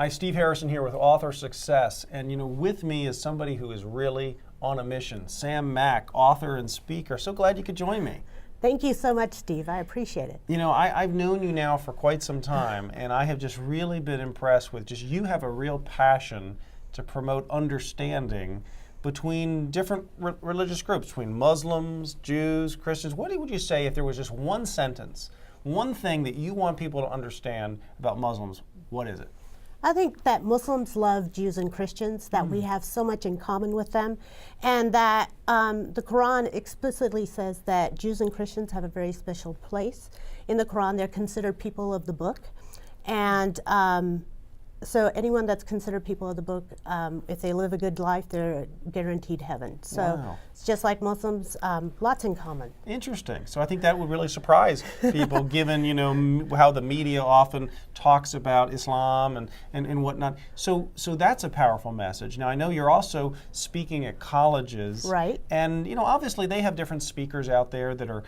Hi, Steve Harrison here with Author Success. And with me is somebody who is really on a mission. Sam Mack, author and speaker. So glad you could join me. Thank you so much, Steve. I appreciate it. I've known you now for quite some time, and I have just really been impressed with you have a real passion to promote understanding between different religious groups, between Muslims, Jews, Christians. What would you say if there was just one sentence, one thing that you want people to understand about Muslims? What is it? I think that Muslims love Jews and Christians, that we have so much in common with them, and that the Quran explicitly says that Jews and Christians have a very special place. In the Quran, they're considered people of the book, and so anyone that's considered people of the book, if they live a good life, they're guaranteed heaven. So wow. It's just like Muslims, lots in common. Interesting. So I think that would really surprise people, given how the media often talks about Islam and whatnot. So that's a powerful message. Now I know you're also speaking at colleges, right? And obviously they have different speakers out there that are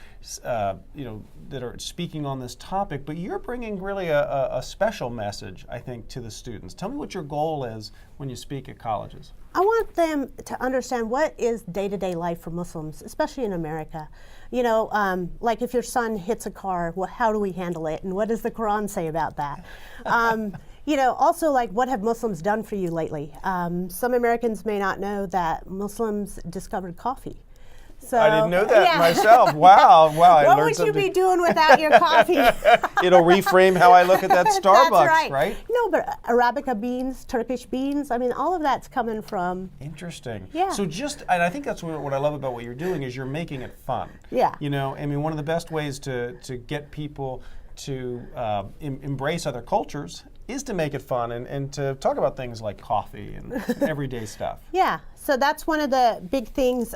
that are speaking on this topic. But you're bringing really a special message, I think, to the students. Tell me what your goal is when you speak at colleges. I want them to understand what is day-to-day life for Muslims, especially in America. Like if your son hits a car, how do we handle it, and what does the Quran say about that? Also, like, what have Muslims done for you lately? Some Americans may not know that Muslims discovered coffee. So, I didn't know that myself. Wow. What would you be doing without your coffee? It'll reframe how I look at that Starbucks, right? No, but Arabica beans, Turkish beans, I mean, all of that's coming from... Interesting. Yeah. So and I think that's what I love about what you're doing is you're making it fun. Yeah. One of the best ways to get people to embrace other cultures is to make it fun and to talk about things like coffee and everyday stuff. Yeah, so that's one of the big things.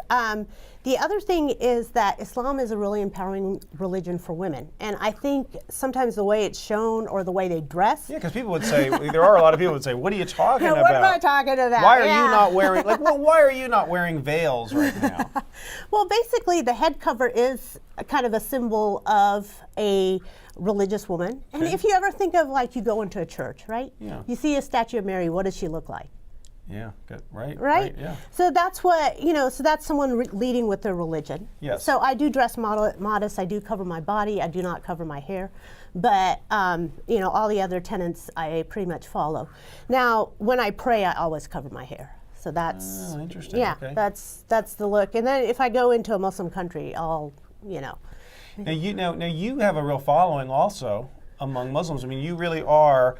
The other thing is that Islam is a really empowering religion for women. And I think sometimes the way it's shown or the way they dress. Yeah, because people would say, there are a lot of people who would say, what are you talking about? What am I talking about? Why are you not wearing, why are you not wearing veils right now? Well, basically the head cover is kind of a symbol of a religious woman. And if you ever think of, like, you go into a church, right? Yeah. You see a statue of Mary, what does she look like? Yeah, good. Right. Yeah. So that's what, so that's someone leading with their religion. Yes. So I do dress modest, I do cover my body, I do not cover my hair, but, all the other tenets I pretty much follow. Now, when I pray, I always cover my hair. So that's, interesting. Yeah, okay. that's the look. And then if I go into a Muslim country, I'll. Now you have a real following also among Muslims. I mean, you really are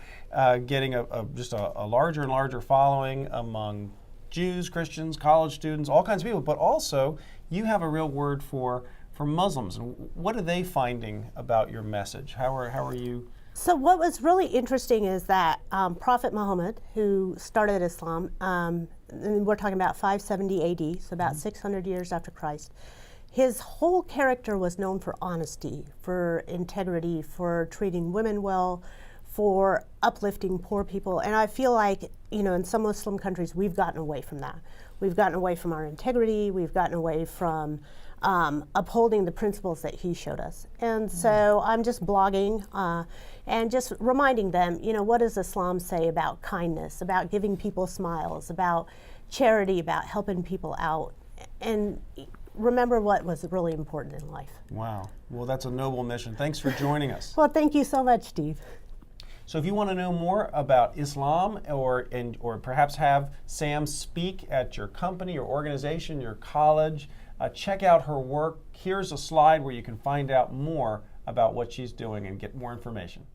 getting just a larger and larger following among Jews, Christians, college students, all kinds of people. But also, you have a real word for Muslims. And what are they finding about your message? How are you? So what was really interesting is that Prophet Muhammad, who started Islam, and we're talking about 570 AD, so about 600 years after Christ. His whole character was known for honesty, for integrity, for treating women well, for uplifting poor people. And I feel like, in some Muslim countries, we've gotten away from that. We've gotten away from our integrity. We've gotten away from upholding the principles that he showed us. And so I'm just blogging and just reminding them, what does Islam say about kindness, about giving people smiles, about charity, about helping people out, and remember what was really important in life. Wow. Well, that's a noble mission. Thanks for joining us. Well, thank you so much, Steve. So if you want to know more about Islam or perhaps have Sam speak at your company, your organization, your college, check out her work. Here's a slide where you can find out more about what she's doing and get more information.